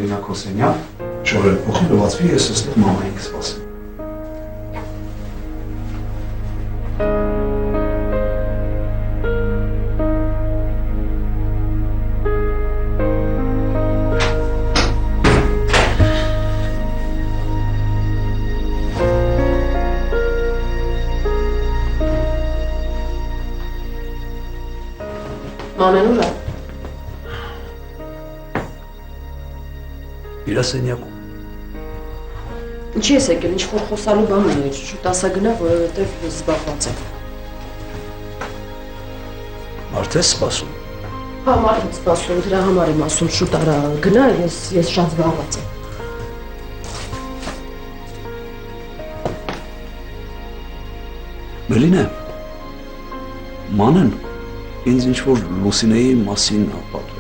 Մելինա Քոսենյան, շորել փոխի լվացվի, ես ստեղ մամային կսպասեմ։ Մանեն ուր է։ Իրասենյակում։ Ինչի ես եկել, ինչ-որ խոսալու բան ուներ, շուտ ասա գնա, որովհետև զբաղված եմ։ Մարդ ես սպասում։ Հա, մարդ եմ սպասում, դրա համար եմ ասում, շուտ արա գնա, ես շատ զբաղված եմ։ Մելինե, մանեն ինձ ինչ-որ Լուսինեի մասին պատվել։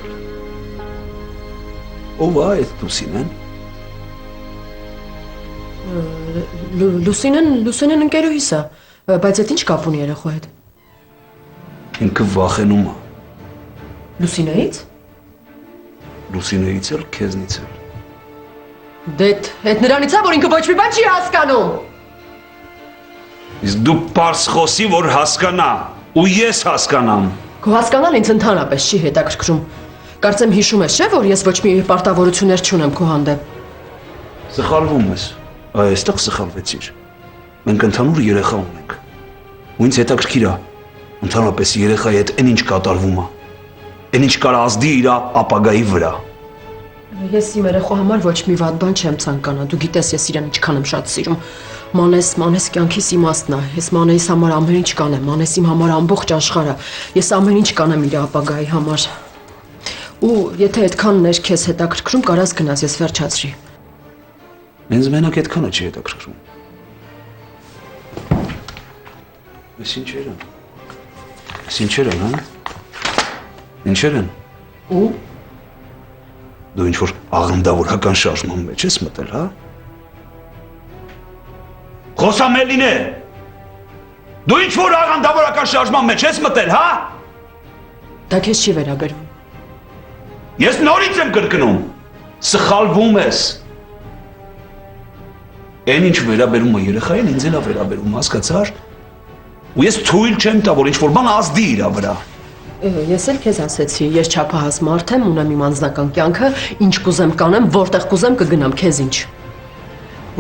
Ով է այդ Լուսինեն։ Լուսինեն ընկերուհիս է, բայց այդ ինչ կապ ունի երեխու հետ։ Ինքը վախենում է։ Լուսինեից։ Լուսինեից էլ, քեզնից էլ։ Դե այդ նրանից է, որ ինքը ոչ մի բան չի հասկանում։ Իսկ դու պարզ խոսի, որ հասկանա, ու ես հասկանամ։ Քո հասկանալ ինձ ընդհանրապես չի հետաքրքրում։ Կարծեմ հիշում ես, չէ՞, որ ես ոչ մի պարտավորություններ չունեմ քո հանդեպ։ Սխալվում ես, այստեղ սխալվեցիր։ Մենք ընդհանուր երեխա ունենք։ Ու ինձ հետաքրքիր է, ընդհանրապես երեխայի հետ այն ինչ կատարվում է, այն ինչ կարող ազդի իր ապագայի վրա։ Ես իմ երեխու համար ոչ մի վատ բան չեմ ցանկանա։ Դու գիտես, ես իրեն ինչքան եմ շատ սիրում։ Մանես կյանքիս իմաստն է։ Ես Մանեիս համար ամեն ինչ կանեմ։ Մանես իմ համար ամբողջ աշխարհը։ Ես ամեն ինչ կանեմ իր ապագայի համար։ Ու եթե այդքանն էր քեզ հետաքրքրում, կարաս գնաս, ես վերջացրի։ Ինձ մենակ այդքանը չի հետաքրքրում։ Ես ինչեր են։ Ես ինչեր են, հա։ Ինչեր են։ Ու Դու ինչ-որ աղանդավորական շարժման մեջ ես մտել, հա։ Խոսա Մելինե։ Դու ինչ-որ աղանդավորական շարժման մեջ ես մտել, հա։ դա քեզ չի վերաբերում։ Ես նորից եմ կրկնում, սխալվում ես։ Այն ինչ վերաբերում է երեխային, ինձ էլ է վերաբերում, հասկացար։ Ու ես թույլ չեմ տա, որ ինչ-որ բան ազդի իր վրա։ Ես էլ քեզ ասեցի, ես չափահաս մարդ եմ, ունեմ իմ անձնական կյանքը, ինչ կուզեմ կանեմ, որտեղ կուզեմ կգնամ, քեզ ինչ։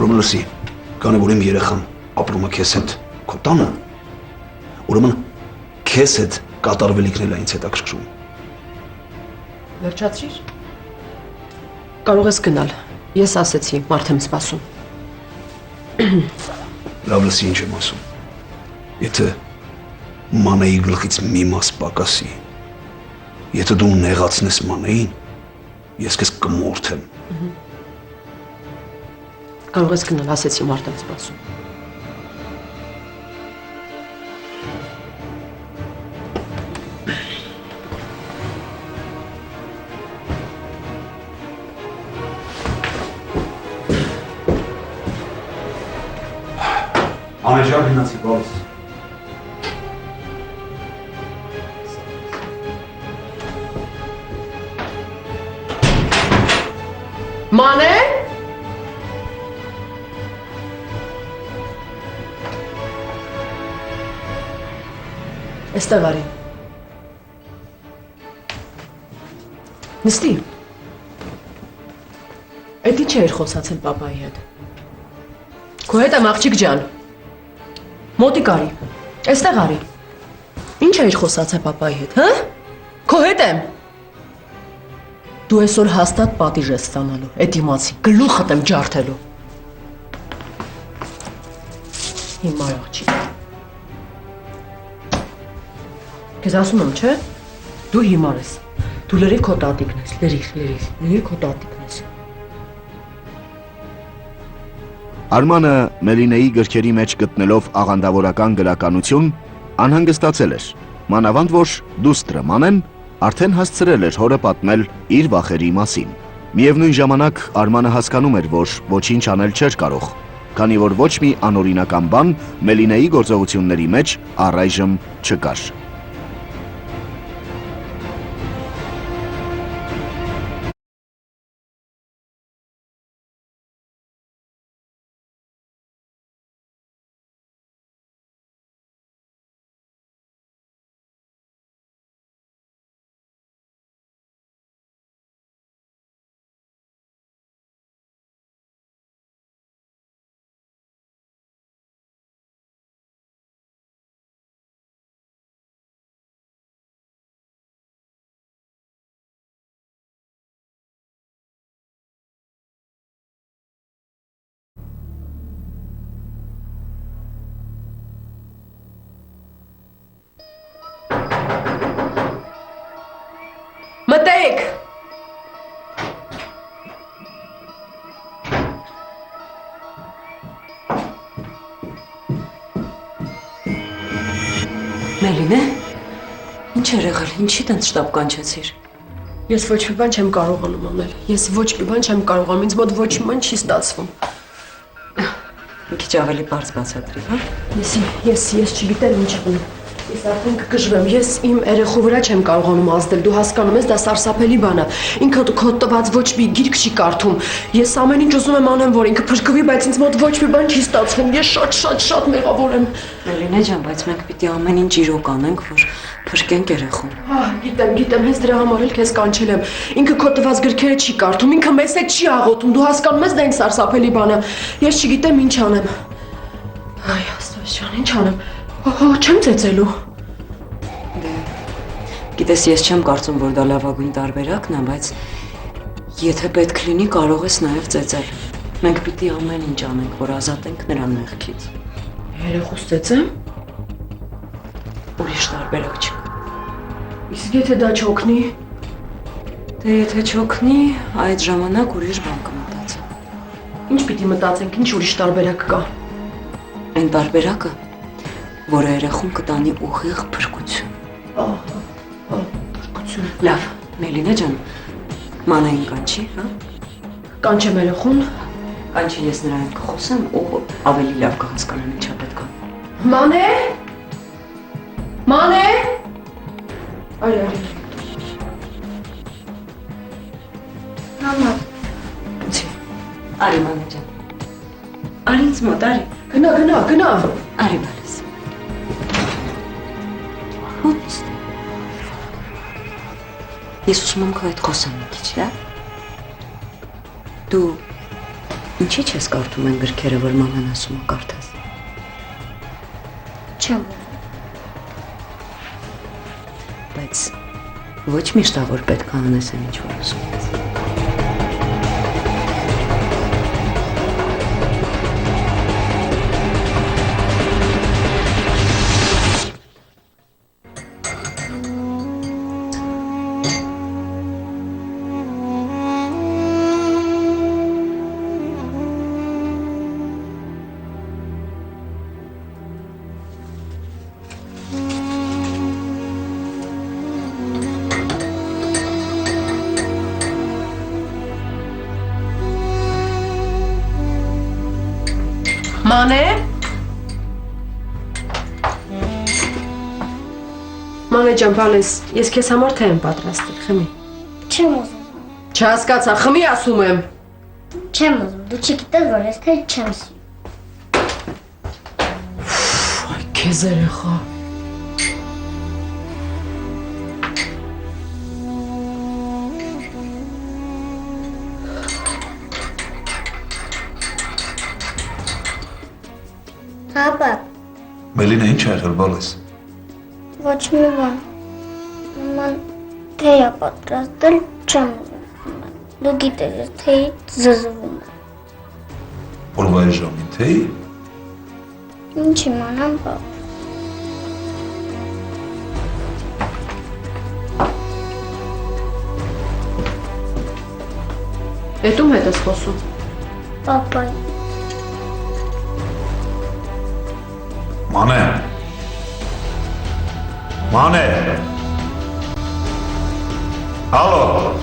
Ուրեմն լսի, կանը որ իմ երեխան ապրում է քեզ հետ, քո տանը։ Ուրեմն քեզ հետ կատարվելիքն էլ է ինձ հետաքրքրում։ Վերջացրիր։ Կարող ես գնալ։ Ես ասեցի, մարդ եմ սպասում։ Լավ լսի ինչ եմ ասում։ Եթե Մանեի գլխից մի մաս պակասի, եթե դու նեղացնես Մանեին, ես քեզ կմորթեմ։ Կարող ես գնալ, ասեցի, մարդ եմ սպասում։ Անեջան գնացի բալս։ Մանե։ Էստեղ արի։ Նստի։ Այդ ինչ էր խոսացել պապայի հետ։ Քո հետ եմ աղջիկ ջան։ Մոտիկ արի։ Էստեղ արի։ Ինչ էր խոսացել պապայի հետ, հա։ Քո հետ եմ։ Դու այսօր հաստատ պատիժ ես ստանալու, էդ իմացի, գլուխդ եմ ջարդելու։ Հիմար աղջիկ։ Քեզ ասում եմ, չէ՞, դու հիմար ես, դու լրիվ քո տատիկն ես, լրիվ քո տատիկն ես։ Արմանը Մելինեի գրքերի մեջ գտնելով աղանդավորական գրականություն անհանգստացել էր, մանավանդ որ դուստրը Մանեն արդեն հասցրել էր հորը պատմել իր վախերի մասին։ Միևնույն ժամանակ Արմանը հասկանում էր, որ ոչինչ անել չէր կարող, քանի որ ոչ մի անօրինական բան Մելինեի գործողությունների մեջ առայժմ չկար։ Արեք։ Մելինե, ինչ էր եղել, ինչի տենց շտապ կանչեցիր։ Ես ոչ մի բան չեմ կարողանում անել։ Ես ոչ մի բան չեմ կարողանում, ինձ մոտ ոչ մի բան չի ստացվում։ Մի քիչ ավելի բարձ բացատրի, հա։ Ես չգիտեմ ինչ անում։ Ես արդեն կգժվեմ, ես իմ երեխու վրա չեմ կարողանում ազդել, դու հասկանում ես, դա սարսափելի բան է։ Ինքը քո տված ոչ մի գիրք չի կարդում։ Ես ամեն ինչ ուզում եմ անեմ, որ ինքը փրկվի, բայց ինձ մոտ ոչ մի բան չի ստացվում։ Ես շատ մեղավոր եմ։ Մելինե ջան, բայց մենք պիտի ամեն ինչ իրոք անենք, որ փրկենք երեխուն։ Գիտեմ, հենց դրա համար էլ քեզ կանչել եմ։ Ինքը քո տված գրքերը չի կարդում, ինքը մեզ հետ չի աղոթում, դու հասկանում ես, դա ինչ սարսափելի բան է։ Ես չգիտեմ ինչ անեմ։ Այ Աստված ջան, ինչ անեմ։ Չեմ ծեծելու։ Դե, գիտես, ես չեմ կարծում, որ դա լավագույն տարբերակն է, բայց եթե պետք լինի, կարող ես նաև ծեծել։ Մենք պիտի ամեն ինչ անենք, որ ազատենք նրան մեղքից։ Երեխուս ծեծեմ։ Ուրիշ տարբերակ չկա։ Իսկ եթե դա չօգնի։ Դե եթե չօգնի, այդ ժամանակ ուրիշ բան կմտածեմ։ Ինչ պիտի մտածենք, ինչ ուրիշ տարբերակ կա։ Այն տարբերակը, որը երեխուն կտանի ուղիղ փրկություն։ Փրկություն։ Լավ, Մելինե ջան, մանային կանչի, հա։ Կանչեմ երեխուն։ Կանչի, ես նրա հետ կխոսեմ ու ավելի լավ կհասկանան ինչա պետք է։ Մանե։ Արի։ Մամա, Ինչի։ Արի մանե ջան։ Արի ինձ մոտ, արի։ Գնա։ Արի բալես։ Ոնց։ Ես ուզում եմ քո հետ խոսեմ մի քիչ, հա։ Դու ինչի՞ չես կարդում այն գրքերը, որ մաման ասում է կարդաս։ չեմ Բայց ոչ միշտ է որ պետք է անես այն ինչ որ ուզում ես։ Մանե ջան, բալես, ես քեզ համար թե եմ պատրաստել, խմի։ Չեմ ուզում, Չհասկացա, խմի ասում եմ։ չեմ ուզում, դու չգիտես, որ ես թե չեմ սիրում։ Այ քեզ երեխա։ Հապա, Մելինա, ինչ ա եղել, բալես։ ոչ մի բան։ Մաման թեյ է պատրաստել, չեմ ուզում։ Դու գիտես, ես թեյից զզվում եմ։ Օրվա այս ժամին թեյ։ Ինչ իմանամ, պապ։ Էդ ում հետ ես խոսում։ Պապայ։ Մանե։ Ալո։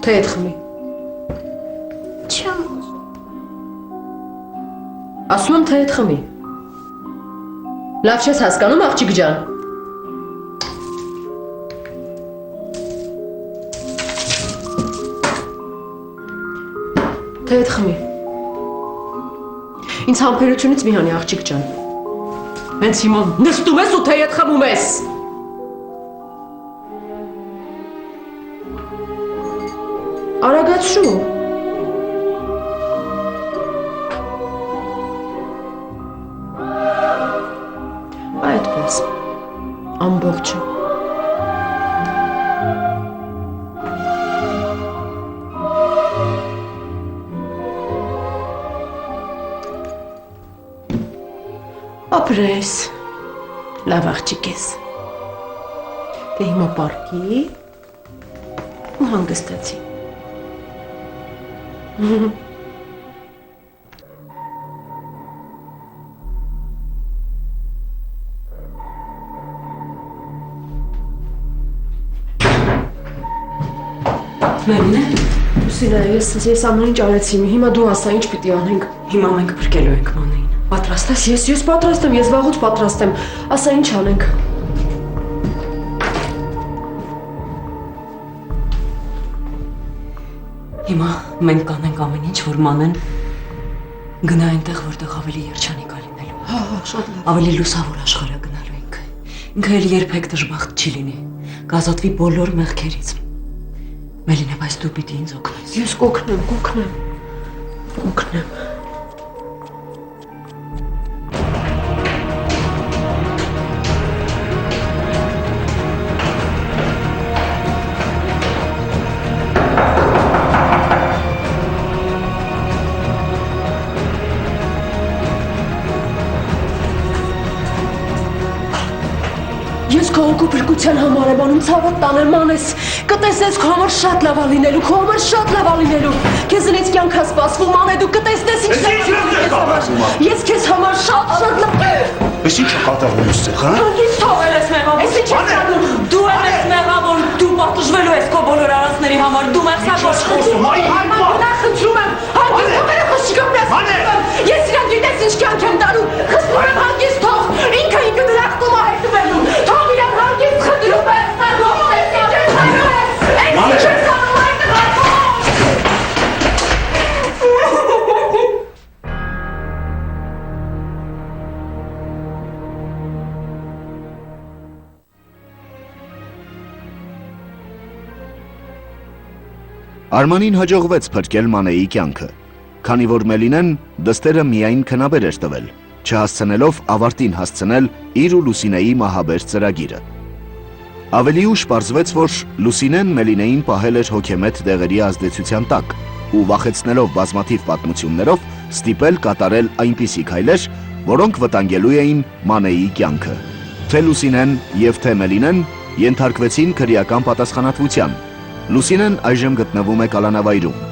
Թե հետ խմի։ Չեմ ուզում։ Ասում եմ թե հետ խմի։ Լավ չես հասկանում, աղջիկ ջան։ Թե հետ խմի։ Ինձ համբերությունից մի հանի աղջիկ ջան։ Հենց հիմա նստում ես ու թեյդ խմում ես։ Արագացրու։ Այդպես։ Ամբողջը։ Ապրես, լավ աղջիկ ես։ Դե հիմա պարկի ու հանգստացի։ Մերին է։ Լուսինա, ես ամեն ինչ արեցի, հիմա դու ասա, ինչ պիտի անենք։ Հիմա մենք փրկելու ենք Մանեին։ Պատրաստ ես? Ես պատրաստ եմ, ես վաղուց պատրաստ եմ։ Ասա, ինչ անենք։ Հիմա մենք կանենք ամեն ինչ, որ Մանեն գնա այնտեղ, որտեղ ավելի երջանիկ է լինելու։ Հա, շատ լավ։ Ավելի լուսավոր աշխարհ գնալու ինքը։ Ինքը էլ երբեք դժբախտ չի լինի։ Կազատվի բոլոր մեղքերից։ Մելինե, բայց դու պիտի ինձ օգնես։ Ես կօգնեմ։ Ես քո օգուտության համար եմ անում, ցավդ տանել մանես։ Կտեսնես քո համար շատ լավ է լինելու, քո համար շատ լավ է լինելու։ Քեզ ինձ կյանքա սպասվում, մանե դու կտեսնես ինչ ես քեզ համար շատ լավ։ Ես ինչ կատարվում ես ցեխ, հա? Ինչ թողել ես մեղավոր։ Ես ինչ եմ անում։ Դու ես մեղավոր, դու պատժվելու ես քո բոլոր արածների համար, դու մեղսակոչ խոսում։ Խնդրում եմ, հանգիստ թողերը խշշիկով ես։ Ես իրան գիտես ինչ կյանք եմ տանում։ Խսում եմ հանգիստ թող։ Ինքը դրախտում է հետևելու։ Թող իրան հանգիստ խնդրում եմ։ Արմանին հաջողվեց փրկել Մանեի կյանքը, քանի որ Մելինեն դստերը միայն քնաբեր էր տվել, չհասցնելով ավարտին հասցնել իր ու Լուսինեի մահաբեր ծրագիրը։ Ավելի ուշ պարզվեց, որ Լուսինեն Մելինեին պահել էր հոգեմետ դեղերի ազդեցության տակ ու վախեցնելով բազմաթիվ պատմություններով ստիպել կատարել այնպիսի քայլեր, որոնք վտանգելու էին Մանեի կյանքը։ Թե Լուսինեն եւ թե Մելինեն ենթարկվեցին քրեական պատասխանատվության։ Լուսինեն այժմ գտնվում է կալանավայրում,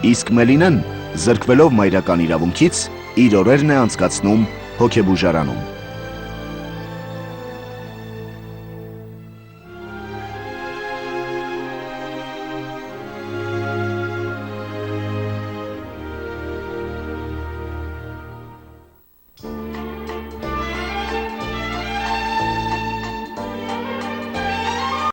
իսկ Մելինեն, զրկվելով մայրական իրավունքից, իր օրերն է անցկացնում հոգեբուժարանում։